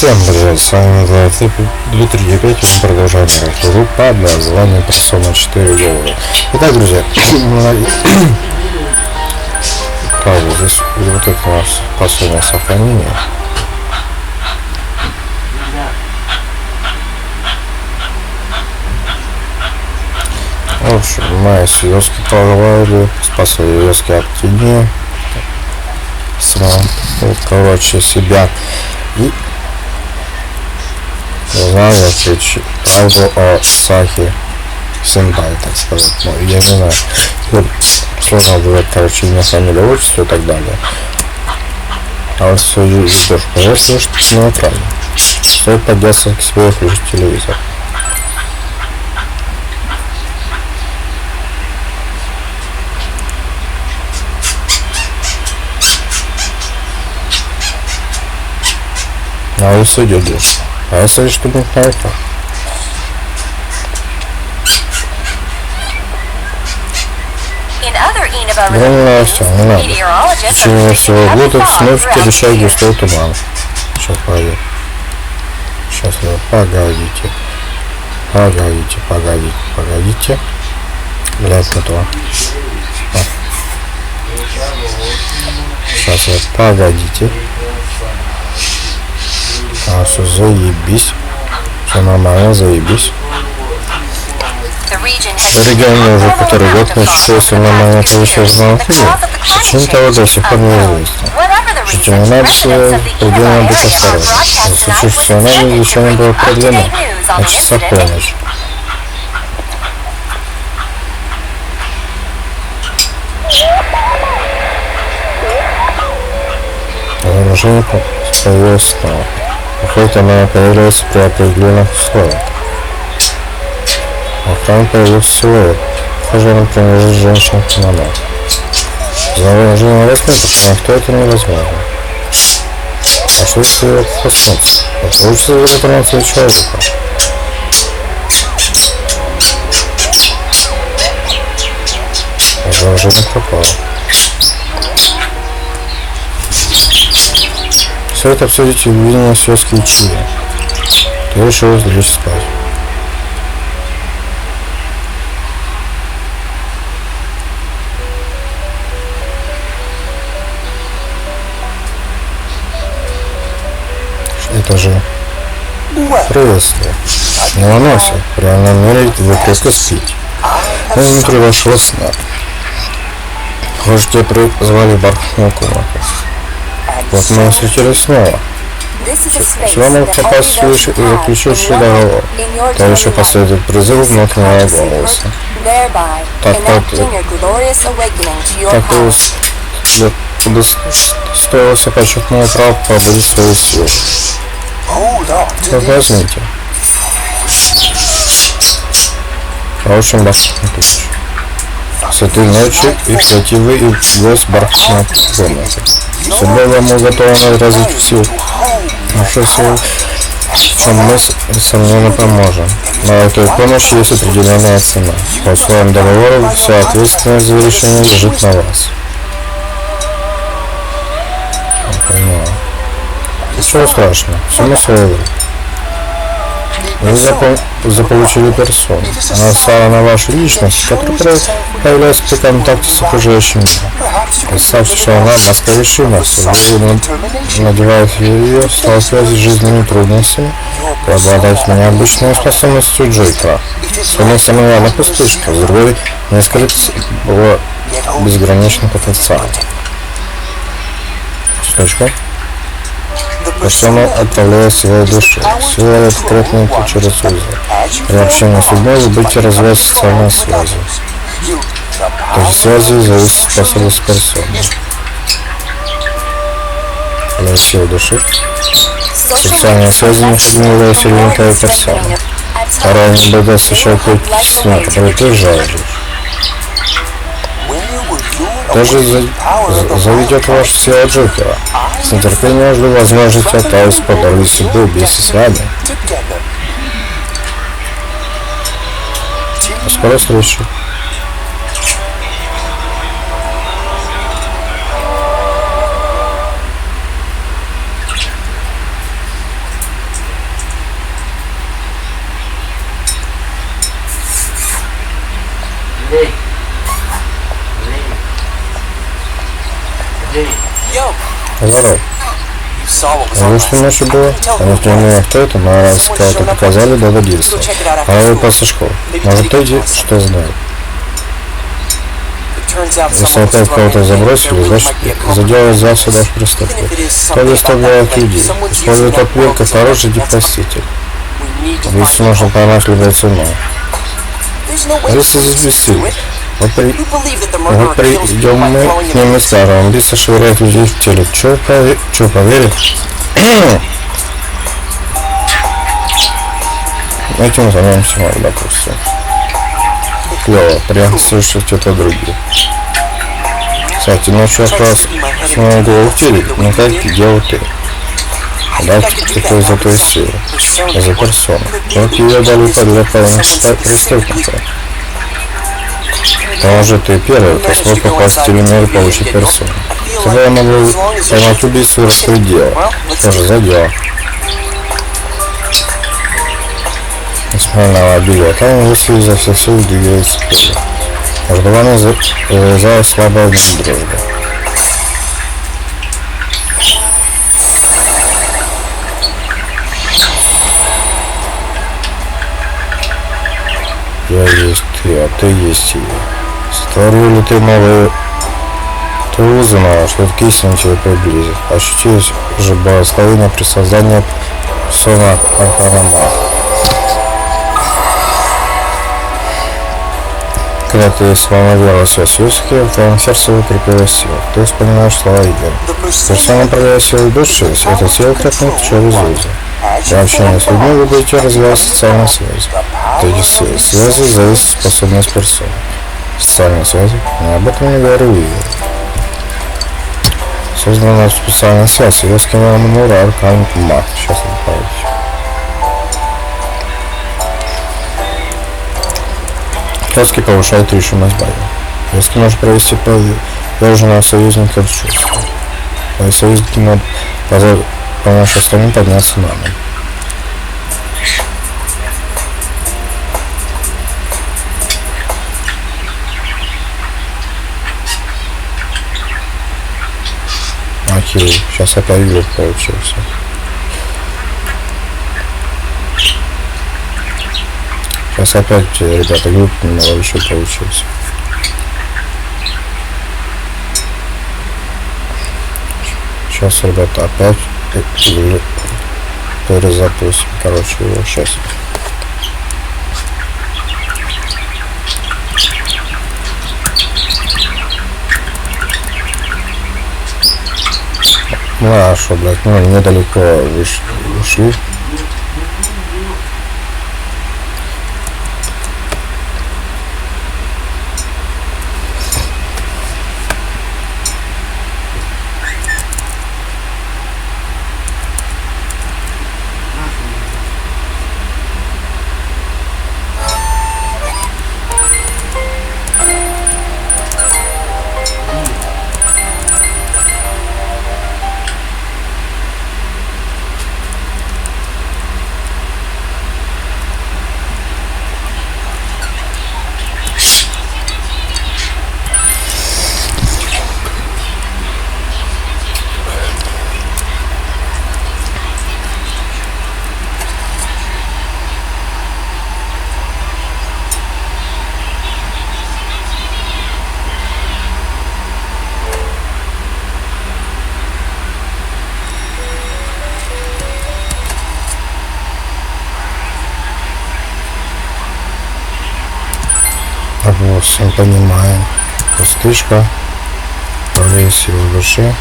Всем привет, с вами Дмитрий, опять мы продолжаем нашу группу под названием Persona 4 Голубя. Итак, друзья, здесь вот это у нас последнее сохранение. В общем, мои съездки пожаловали, спасли съездки от тени, короче, себя. И узнал я правду о Сахе Сенпай, так сказать. Ну, я не знаю, сложно говорить, короче, имя, фамилия, отчество и так далее. А вот все идешь, конечно, что неправильно. Стоит подняться к себе и включить телевизор. А если идешь? А если что-нибудь на это? Ну, не надо, все, не надо. В течение всего года вновь перещает густой туман. Сейчас пойдет. Сейчас, погодите. Погодите. Блять, не то. Сейчас, погодите. А, все, заебись. Все нормально, заебись. В регионе уже который год начался нормальное количество звонков. Причина того до сих пор неизвестна. Жителям надо предельно быть осторожным. В случае, что надо, ничего не было продлено. На часа полночь. Изображение появилось снова. Выходит, она появляется при определенных условиях. А там появился силуэт. Похоже, он принадлежит женщине-кимоно. Заложение рассмотрит, но кто это невозможно. А что если его коснуться? Получится затронуться человека. Заложение пропало. Все это обсудите в видении съездки и чили. Ты решил лечь спать. Это же приветствие. Не волнуйся, в реальном мире вы крепко спите. Но внутри вашего сна. Похоже, тебя призвали в бархатную комнату. Вот мы встретились снова. Сюда могут попасть заключивший договор. То еще последует призыв внутреннего голоса. Так удостоился почетного права побудить свои силы. Возьмите. Очень бархатный ключ. С этой ночи и пройти вы и гость бархатной комнаты. Судьба вам готова разить всю нашу силу, чем мы, несомненно, поможем. Но этой помощи есть определенная цена. По условиям договора вся ответственность за решение лежит на вас. Ничего страшного, всему своего. Вы заполучили персону. Она стала на вашу личность, которая появляется при контакте с окружающим миром. Представьте, что она маска решимости. Вы надеваете ее, сталкиваясь с жизненными трудностями, вы обладаете необычной способностью Джойка. С одной стороны, она пустышка, с другой не скрыт его безграничный потенциал. Точка. Persona отправляет свою душу. Сила открытую через узел. При общении с людьми вы будете развивать социальные связи. Эти связи зависят от способности персоны. Для силы души. Социальные связи необходимы для усиления твоей персоны. Порой не будет освещать сна, который ты жаждешь. Тоже заведет вашу силу Джокера. С нетерпением жду возможности отправиться по дороге судьбы вместе с вами. До скорой встречи. Здорово. А что ночью было? Конечно, не знаю, кто это, но раз кого-то показали, надо действовать. А вы после школы. Может, эти что знают? Если опять кого-то забросили, значит, задел взялся даже преступник. То выставляют людей. Используют ответ как оружие и проститель. Здесь нужно поймать любой ценой. Если здесь бессильны. Вот придем мы к ним и скажем, убийца швыряет людей в теле. Чё поверит? Этим займемся мы, допустим. Клево, прям слышать это другие. Кстати, ночью как раз с моего голову в теле, но как делал ты? Да, это из-за той силы, из-за персоны. Вот ее дали для полного преступника. Может, ты первый, кто смог попасть в телемер и получить персону. Тогда я могу поймать убийцу и раскрыть дело. Что же за дело? Несмотря на обилие, там высоко изо всех сил двигается вперед. Между вами завязалась слабая дружба. Я есть ты, а ты есть я. Сотворил ли ты новые... Ты узнала, что это истина тебя приблизит. Ощутилось же благословение при создании сона Арханама. Когда ты сломала связь Иосифа, в твоем сердце укрепилась сила. Ты вспоминаешь слова играм. Персона проявляет силу души, это тело крепнет через узы. При общении с людьми вы будете развивать социальные связи. Эти связи зависят от способности персоны. Социальные связи? Я об этом не говорю и создана специальная связь. Ее скинула Манура Аркан Мат. Сейчас отправите. Тоски повышает решимость боя. Если можешь провести положенного союзника в чувство. Твои союзники могут помочь остальным подняться на ноги. Окей, сейчас опять глюк получился. Сейчас опять, ребята, глюк немного еще получился. Сейчас, ребята, опять перезапустим. Короче, его сейчас. Ну а что, блядь, ну недалеко ушли. Вот, всем понимаем. Пустышка. Управление силой души.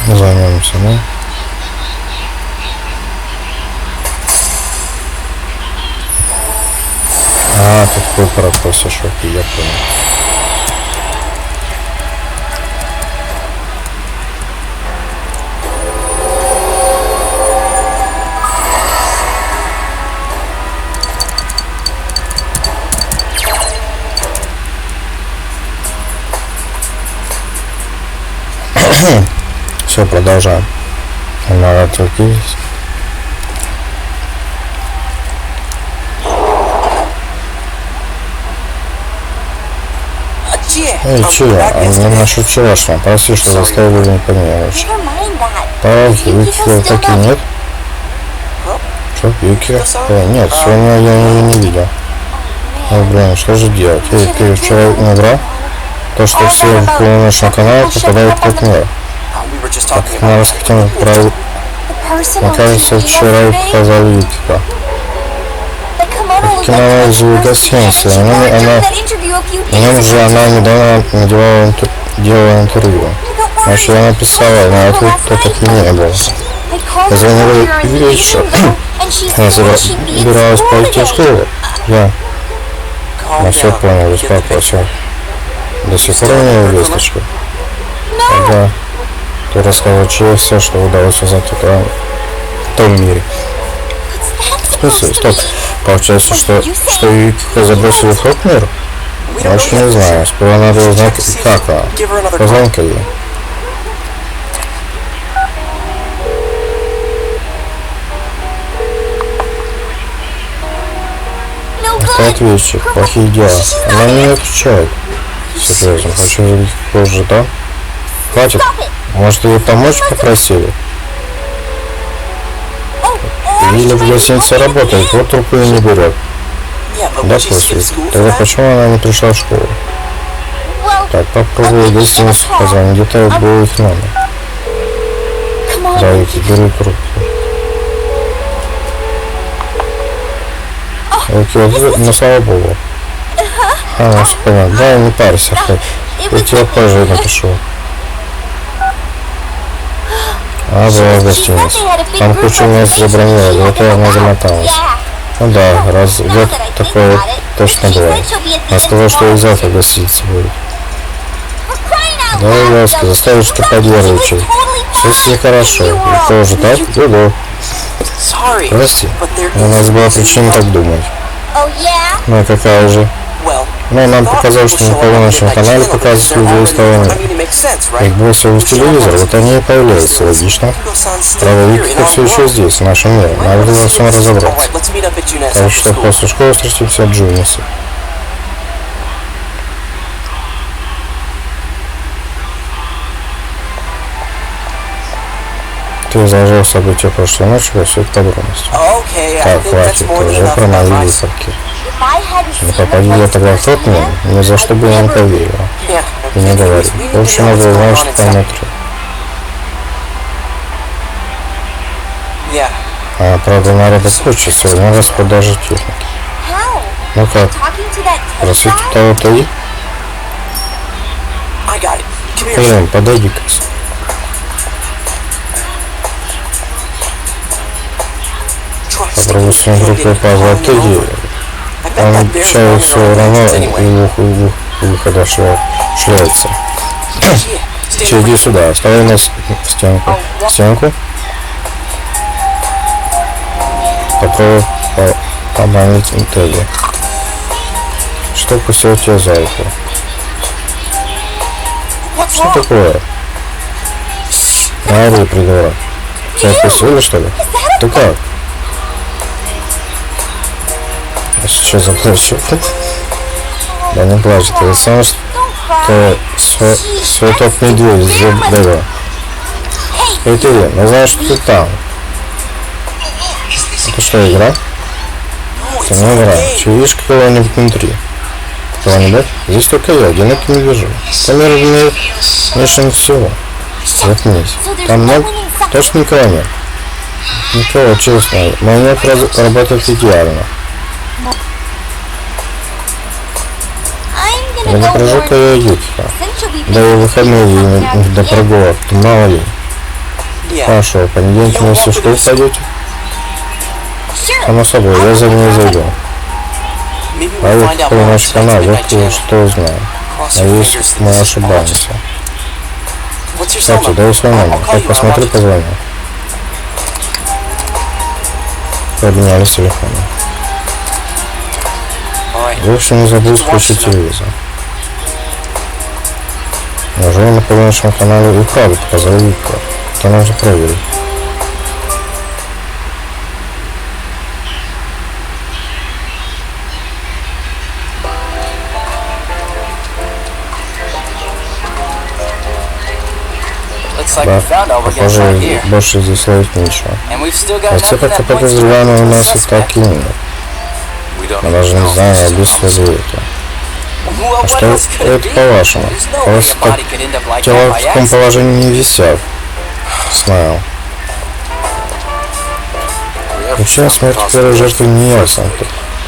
Займемся, да? А, тут какой процессор, я понял. Все, продолжаем. Надо отвлекись. Эй, чего? Они нашу вчерашнюю. Прости, что заставили не понимать. Палки, Юки такие нет? Что, Юки? Нет, сегодня я ее не видел. Ой, блин, что же делать? Эй, ты вчера не играл? То, что все в полуночном канале попадают в партнера. Так, на нас хотим отправить. Мне кажется, вчера их показали Юкика. Кино из гостиницы. На нем же она недавно делала интервью. Значит, я написала, но ответ так и не было. Я звонила вечером. Она собиралась пойти в школу. Я все понял, успокойся. До сих пор у меня весточка. Ага. Ты рассказал Че все, что удалось узнать в том мире. Стоп. Получается, что Юкика забросили в тот мир? Вообще не знаю. Сперва надо узнать, как она. Позвонка ей. Это ответчик. Плохие дела. Она не отвечает. Серьезно, хочу увидеть позже, да? Хватит. Может, ее помочь попросили? Или в гостинице работает, вот трубку и не берет. Да, после. Тогда почему она не пришла в школу? Так, попробую в гостиницу позвонить. Где-то был их номер. Да, Вики, бери трубку. Вики, ну слава богу. А, все понятно. Да, не парься. Я тебе позже напишу. Она была в гостинице. Там кучу мест забронировали, это она замоталась. Ну да, раз год такое точно бывает. Она сказала, что и завтра в гостинице будет. Да, Яски, заставишь, что подъерничать. Все нехорошо. И тоже так? Гугу. Прости, у нас была причина так думать. Ну и какая же? Ну, нам показалось, что на полуночном канале показывают людей из того мира. Их бросил в телевизор, вот они и появляются, логично. Правда, Юкика все еще здесь, в нашем мире. Надо во всем разобраться. Так что после школы встретимся в Джунисе. Ты изложил события прошлой ночи во всех подробностях. Так, хватит, уже про мои выходки. Не попади я тогда в тот мир, ни за что бы я не поверил. И не говори. В общем, надо узнать, что там внутри. А, правда, народа куча, сегодня распродажа техники. Ну как, просить того-то и? Блин, подойди-ка. Попробуй с группой позвать иди. Он обещает все равно и выхода шляется. Иди сюда, вставай на стенку. Стенку. Попробуй поманить Интелли. Что укусил тебя за ухо? Что такое? Ори, придурок. Тебя укусили, что ли? Ты как? А сейчас заплачу. Да не плачь, ты сам что свой топ-медведь из Дэва. Эй, ты, мы знаем, что ты там. Это что, игра? Это не игра. Че, видишь кого-нибудь внутри? Кого-нибудь? Здесь только я, одинокий не вижу. Камера меньше всего. Заткнись. Там точно никого нет? Никого, честно. Мой нет работает идеально. Я не прожу-ка я Юкика. Да и выходные до прогулок, мало ли. Хорошо, в понедельник вместе в школу пойдете? Само собой, я за ней зайду. А вот полночь канал, я кое-что узнаю. А если мы ошибаемся. Кстати, дай свой номер. Как посмотри, позвони. Обменяли телефоны. В общем, не забудь включить телевизор. Неужели на полуночном канале и правда показали Юкика? Это нужно проверить. Да, похоже, больше здесь ловить нечего. Хотя, как я подозреваю, у нас и так и нет. Мы даже не знаем, убийство ли это. А что это по-вашему? У вас тела в таком положении не висят. Знаю. Причина смерти первой жертвы не ясна.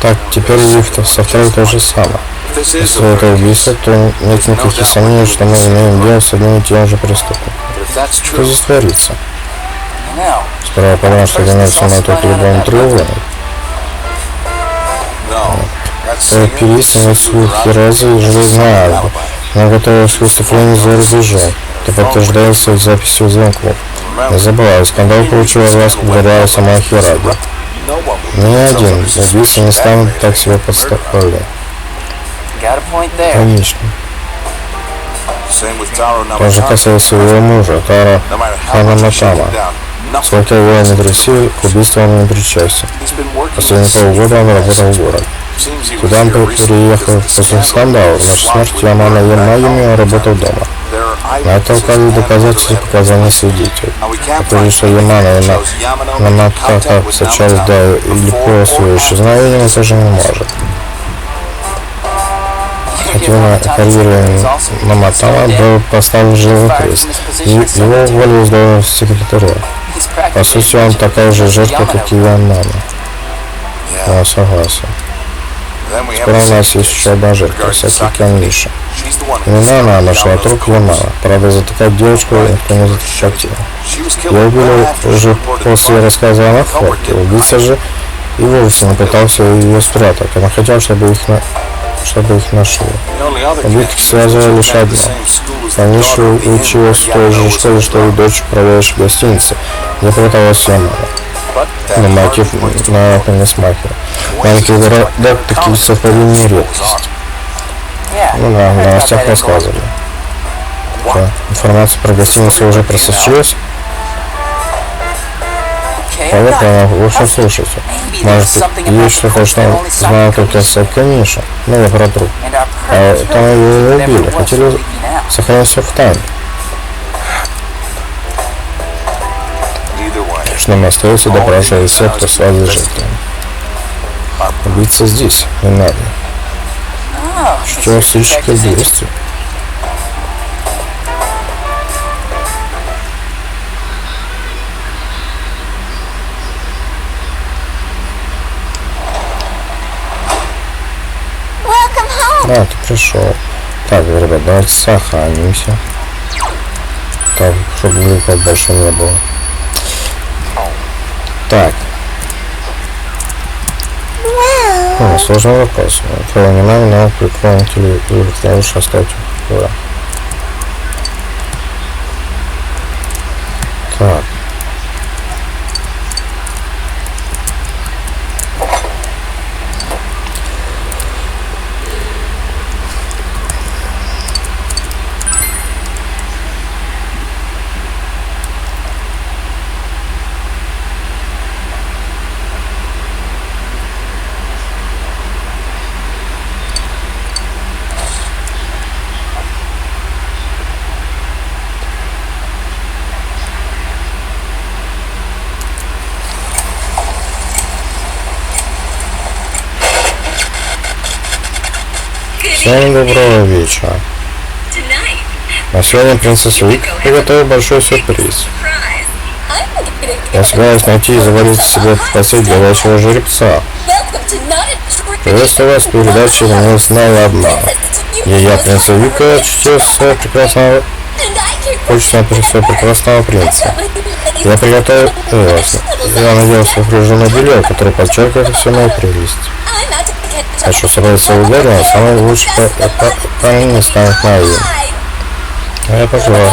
Так, теперь их со второй то же самое. Если это убийство, то нет никаких сомнений, что мы имеем дело с одним и тем же преступником. Что здесь творится? Сперва подумал, что это все на тот любой треугольник. Это переяснивает слухи разы и железная альба. Она готовилась к выступлению за рубежом. Это подтверждается записью звонков. Не забывай, скандал получил огласку благодаря самой Хираде. Ни один убийца не станет так себя подставлять. Конечно. То же касается его мужа, Таро Ханаматама. Сколько его не тряси, к убийству он не причастен. Последние полгода он работал в городе. Сюда он переехал после скандала. В ночь смерти Ямана Ямаями он работал дома. На это указывают доказательства показания свидетелей. Потому что Ямана и Наматака встречались до или после исчезновения, он тоже не может. Хотя карьера Наматама был поставлен живой крест. Его уволили с должности секретаря. По сути, он такая же жертва, как и Ямана. Я согласен. Скоро у нас есть еще одна жертва, Сакики Миша. Именно она нашла труп Ямана. Правда, затыкать девочку никто не захотел. Ее убили уже после рассказа о находке. Убийца же и вовсе не пытался ее спрятать. Он хотел, чтобы их нашли. Убитых связывали лишь одно. Таниша училась в той же школе, что и дочь, управляющей гостиницы, где пыталась Ямана. Но мотив на это не смахивает. Маленький городок такие совпадения редкость. Ну да, в новостях рассказывали. Да. Информация про гостиницу уже просочилась. Поэтому в общем слушайте. Может, есть что-то, что знаю только Сакики Миша. Ну, я про труп. А там его убили. Хотели сохранить все в тайне. Что нам остается допрашивать всех, кто связан с жертвами. Убийца здесь, не надо. Что сыщики в действии? А, ты пришел. Так, ребят, давайте сохранимся. Так, чтобы глюков больше не было. Так. Сложный вопрос. Кого не надо, но прикройте или лучше оставьте. Да. Так. Всем доброго вечера. На сегодня принцесса Вик приготовила большой сюрприз. Я собираюсь найти и завалить себе в постель горячего жеребца. Приветствую вас в передаче «Не знала обмана». Я принцесса Вика, чтец своего прекрасного... Хочется своего прекрасного принца. Я приготовил вас. Я надеялся в кружевное белье, которое подчеркивает всю мою прелесть. Хочу собрать свою гору, а самый лучший парень не станет моим. Я пожелаю.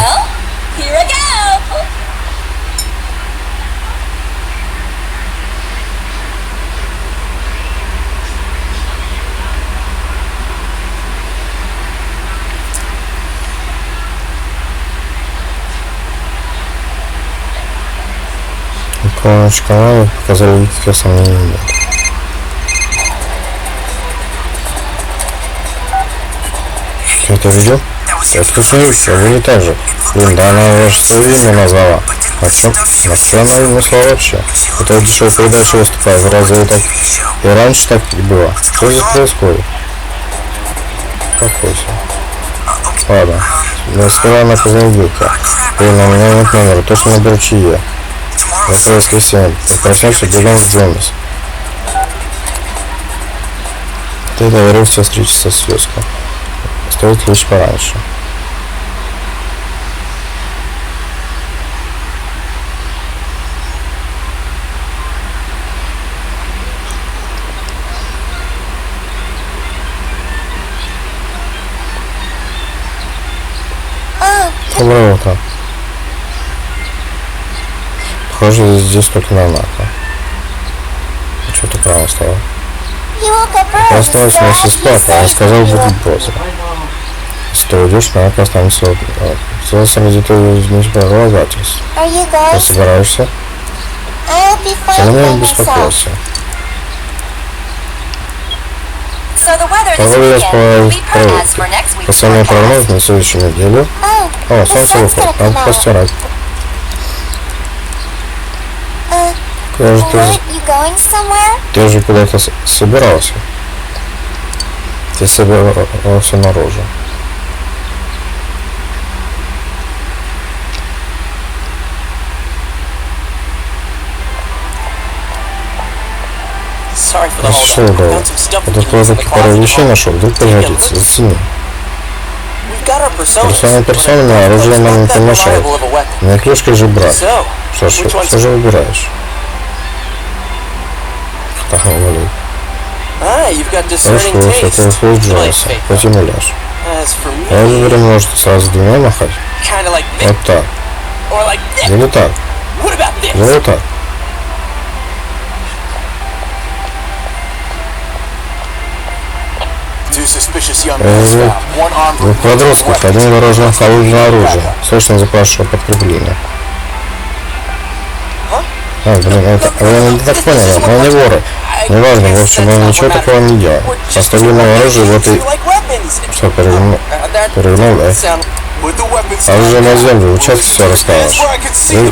Помощь канала показали никаких сомнений нет. Что это видео? Это кусочек, вы не так же. Блин, да она ваше свое имя назвала. На чем она вымысла вообще? Это в дешевой передаче выступает. Разве так и раньше так и было? Что здесь происходит? Успокойся. Ладно. Я сперва на позвонилка. Блин, у меня нет номера. Точно наберу чье. Это воскресенье. Проснешься, бегом в Джонс. Ты доверился встретиться с Юской. Стоит лишь пораньше. Доброе утро. Похоже, здесь только на однако. А что так рано стало? Проснулась вместе с папой, он сказал, будет поздно. Если ты уйдешь, наверное, останется сделаться ради твоего непроголодательства. Ты собираешься? Ты меня не беспокойся. Погода я проверки. Последний прогноз на следующую неделю. О, солнце выходит, надо постирать. Куда же ты же куда-то собирался? Ты собирался наружу. Что было? Это тоже пару вещей нашел, вдруг пригодится, зацени. Персональное оружие нам не помешает. Не клюшкой же брат. Что же выбираешь? Так, вали. Хорошо, это выход Джонса. Пойдем уляж. Я выберу, может, сразу двумя махать? Вот так. Или так. Или вот так. Двух подростков, один вооружен холодным оружием. Срочно запрашиваю подкрепление. Блин, это... Я не так понял, но они воры. Неважно, в общем, мы ничего такого не делаем. Оставленное оружие, вот и... Что, перевернул, да? Оружие на землю, участки все расскажешь.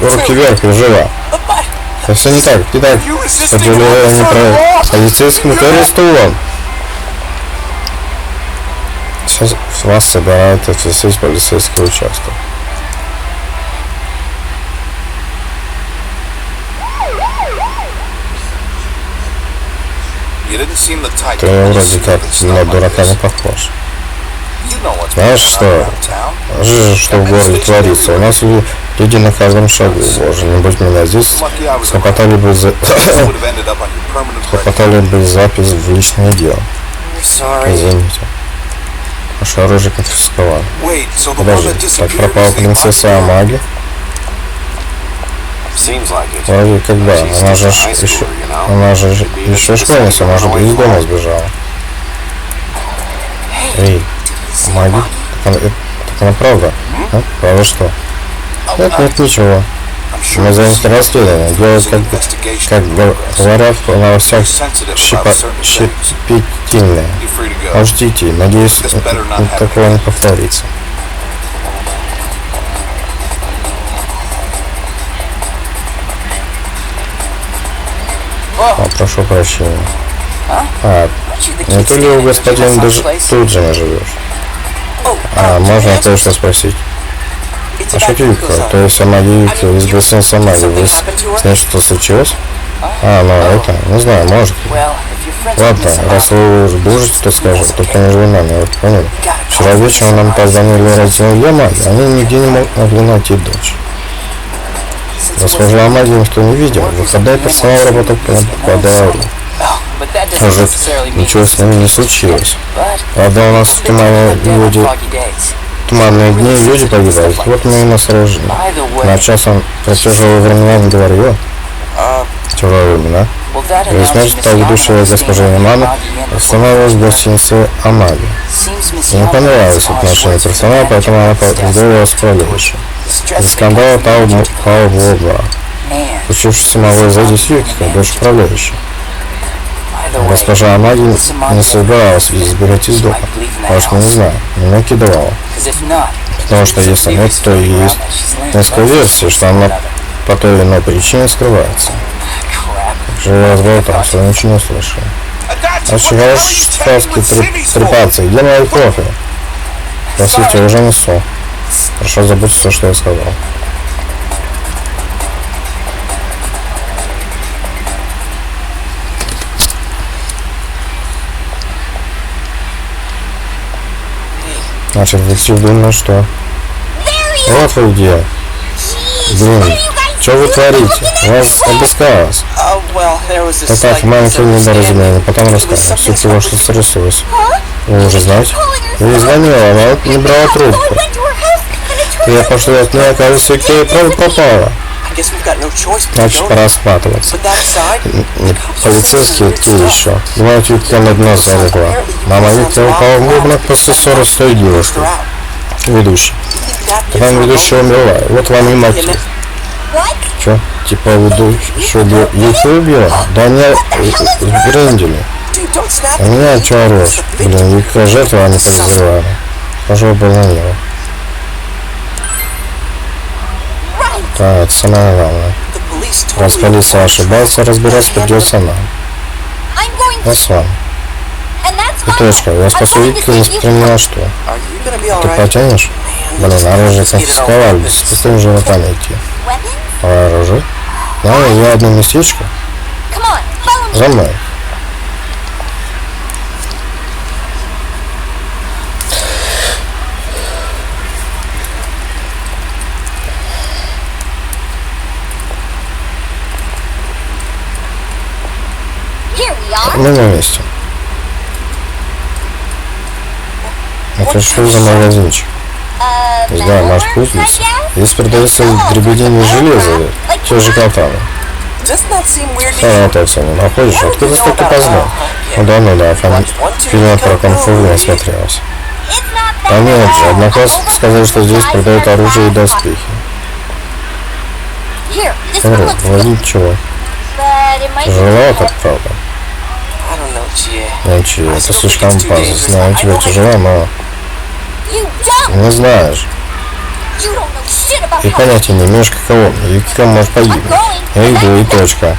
Руки вверх, и жива. Это все не так, не так. Подделывая не про... Полицейским ты арестован. Сейчас вас собирают отвезти полицейский участок. Ты вроде как на дурака не похож. Знаешь что? Что в городе творится? У нас люди на каждом шагу. Боже, не будь меня здесь, хлопотали бы запись в личное дело. Извините. Ваше оружие конфисковали. Подожди, так пропала принцесса Амаги? Вроде как да, она же еще школьница, может быть, из дома сбежала. Эй, Амаги? Так она правда? А? Правда что? Нет, ничего. Мы заняты расследованием. Делают, как говорят, на всяк щепетильное. Можете идти. Надеюсь, такого не повторится. Прошу прощения. Не то ли у господина даже тут же не живешь? Можно кое-что спросить? А что Юка? То есть Амаги из гостиницы Амаги. Вы с ней что случилось? Ну это, не знаю, может. Ладно, раз вы уже дружите, то скажу, только между нами, вот поняли. Вчера вечером нам позвонили родители Амаги, они нигде не могли найти дочь. Госпожу Амаги никто не видел, выходной персонал работал по договору. Может, ничего с ними не случилось. Правда, у нас в туманные дни люди погибают. Вот мы и насторожены. На часом про тяжелые времена не говорила. Тяжелые времена. И смерть предыдущего госпожи Яманы остановилась в гостинице Амаги. Ей не понравилось отношение персонала, поэтому она поздоровалась с пролежащей. Из скандала пал в обморок. учившись самого заводить Юки, как дочь управляющей. Госпожа Амаги не собиралась избирать из дома. Может, не знаю, не накидывала. Потому что если нет, то и есть несколько версий, что она по той или иной причине скрывается. Живой разговор там, что я ничего не слышал. А чего ж сказки трепаться? Где мои кофе? Простите, уже несу. Прошу забыть все, что я сказал. Значит, детектив думал, что... Вот вы где. Блин, что вы творите? Вас обыскалось. Так, маленькое недоразумение, потом расскажем. Все того, что стряслось. Вы уже знаете? Вы звонила, она не брала трубку. Я пошла от нее, кажется, к ней правда попала. Значит, пора сматываться. Полицейские те еще. Думают, Виктор над нас залегла. Мама Виктора упала в обморок после ссоры с той девушкой. Ведущий. Потом ведущая умерла. Вот вам и мотив. Че? Типа ведущая Виктора убила? Да не брендили. А меня че орешь? Блин, Виктора жертва, они подозревали. Пожалуй, был на него. Да, это самое главное. Раз полиция ошибается, разбираться придется нам. Я с вами. И точка, я спасу Виктора, несмотря ни на что. Ты потянешь? Блин, оружие конфисковали, с пустым животом идти. А оружие? Да, я одно местечко. За мной. Мы на месте. Это что за магазинчик? Не знаю, может кузница. Здесь продается дребедение железа, те же катаны. Это все не находишь? Откуда столько познал? Ну да, фильм про кунг-фу не смотрелся. А нет же, одноклассники сказали, что здесь продают оружие и доспехи. Владить чего? Тяжеловато, правда. Ничего, это слишком опасно. Знаю, тебе тяжело, но... Не знаешь. И понятия не имеешь, каково мне. И кем может погибнуть. Я иду, и точка.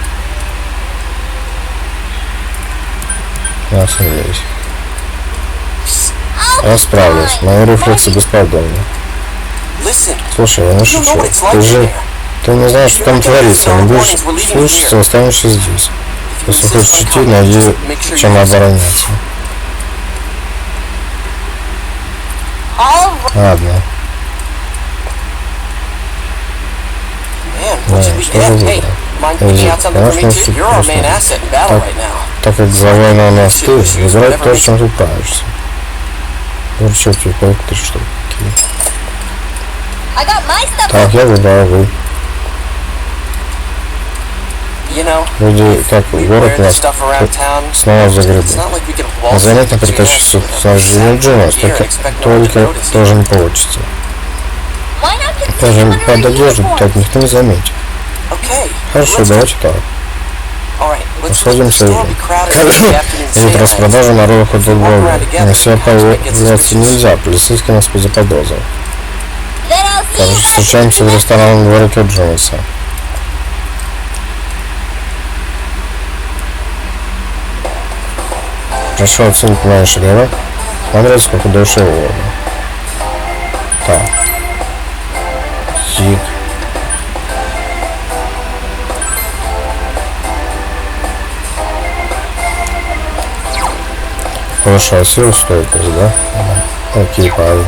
Я остановлюсь. Я справлюсь. Мои рефлексы бесподобны. Слушай, я не шучу. Ты не знаешь, что там творится. Не будешь слушаться, останешься здесь. Если хочешь идти, найди, чем обороняться. Ладно. Да, что же выбрал? Конечно, наступить просто. Так как за войну у нас ты, выбирай то, чем ты правишься. Выручил тебе три штуки. Так, я выбрал вы. Вроде как в город нас снова загребут. А заметно притащить снабжение Джонас, только тоже не получится. Даже под одежду так никто не заметит. Хорошо, давайте так. Сходимся уже. Ведь распродажа народа футбола. На себя появляться нельзя, полицейский нас заподозрил. Кажется, встречаемся в ресторанном дворике Джонаса. Прошу оценить мои шаговые. Смотрите, сколько души угодно. Так. Тик. Повышаю силу, стойкость, да? Окей, парень.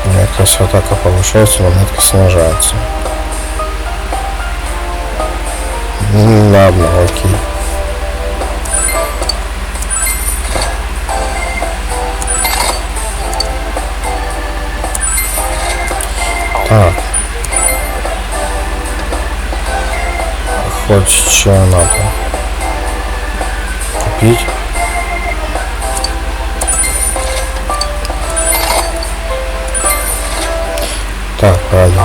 Меткость атака повышается, но меткость снижается. Ладно, окей. Так. Хоть что надо. Купить. ради.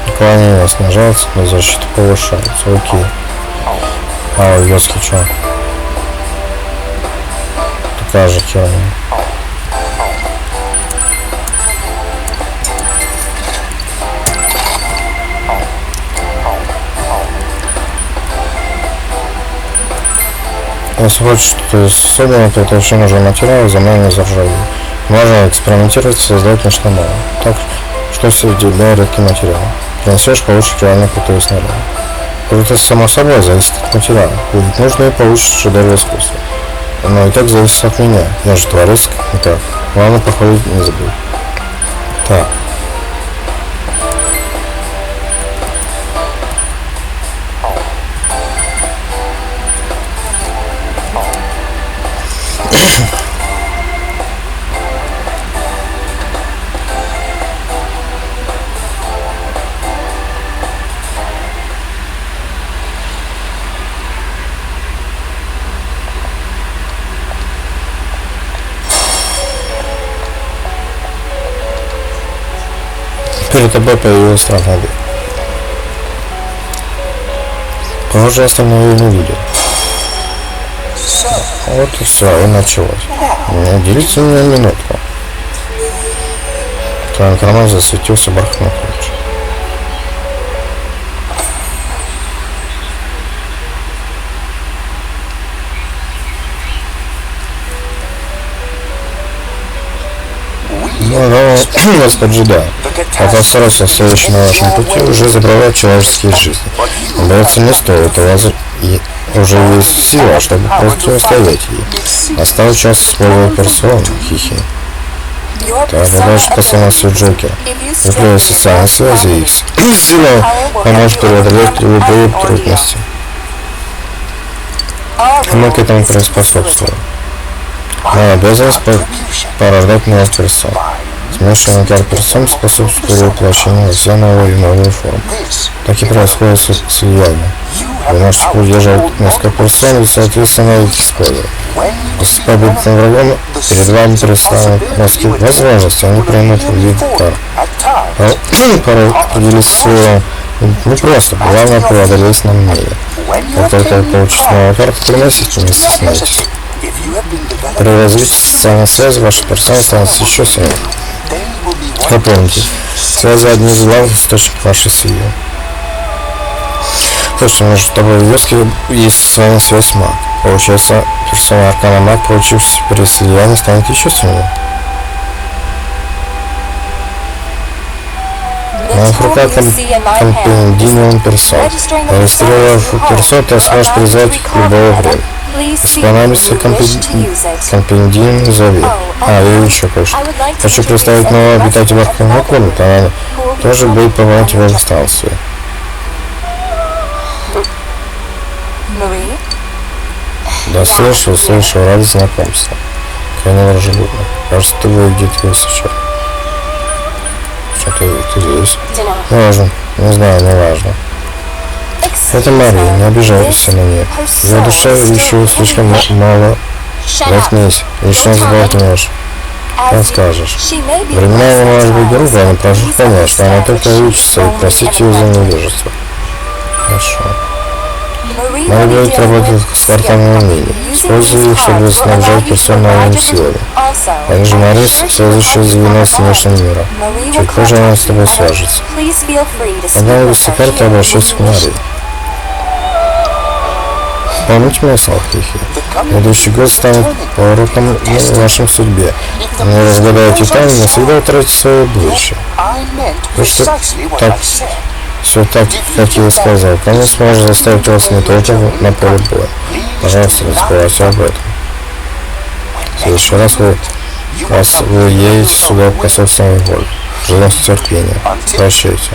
Уклонение снижается, но защита повышается. Окей. А, вёски чё? Такая же херня. Если хочешь что-то особенное, то это вообще нужен материал, за мной не заржавеет. Можно экспериментировать, создать нечто новое. Так что все для редкий материал. Принесешь, получишь реально крутые снаряды. Это само собой зависит от материала. Будет нужно и получишь шедевр искусства. Но и так зависит от меня. Я же творец, как-никак. Главное, похвалить не забудь. Так. Перед тобой появилась страна. Похоже, остальное не видел. Вот и все, и началось. Уделите мне минутку. Твой карман засветился бархатным ключ. Ну, вас поджидаю. Это срочно следующий на вашем пути уже забрать человеческие жизни. Бояться не стоит, у вас уже есть сила, чтобы противостоять ей. Настал час использовать персону, хихи. Ты обладаешь способностью Джокера. Любые социальные связи и сила поможет преодолеть любые трудности. Мы к этому приспособствуем. Моя обязанность порождать новых персон. Смешанный удар персон способствует воплощению все новые и новые формы. Так и происходит с влиянием. Вы можете удерживать несколько персон и соответственно их использовать. Если победить над врагом, перед вами предоставят несколько возможностей, они примут вид пар. Порой определиться своего не просто, главное преодолеть намерение. Как только вы получите новую карту, приносите вместе с ней. При развитии социальной связи ваша персона становится еще сильнее. Запомните, связи одни из главных источников вашей силы. Точно, между тобой и вёской есть социальная связь маг. Получается, персона аркана маг, получившись при слиянии, станет еще сильнее. На моих руках компендиниум персон. Регистрировав персон, ты сможешь призвать их в любое время. Если понадобится компендиниум, зови. И еще кое-что. Хочу представить нового обитателя арканной комнаты, она тоже будет побывать в этой станции. Да, слышал, рад знакомству. Крайне животное. Кажется, ты выглядит высочай. Что ты здесь? Не важно, не знаю, не важно. Это Мария, не обижайся на нее. Ее душа еще слишком мало. Заткнись, лишь раз болтнешь. Как скажешь. Временами может быть грубо, но прошу понять, что она только учится, и простите ее за невежество. Хорошо. Надо будет работать с квартальными умением. Используй их, чтобы снабжать персон новыми силами. Они же Мария, следующее звено с внешним миром. Чуть позже она с тобой свяжется. Понадобится карта, обращайся к Марии. Помните мои слова, хихи? Следующий год станет поворотом в вашей судьбе. Не разгадаете тайны, навсегда утратите свое будущее. Вы что так... Все так, как я и сказал. Кому сможет заставить вас не только на поле боя. Пожалуйста, не забывайте об этом. В следующий раз вы едете сюда по собственной воле. Желаю терпения. Прощайте.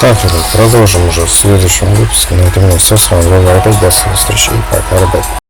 Так, ребят, продолжим уже в следующем выпуске. На этом все. С вами был Опять. До встречи. Пока, ребят.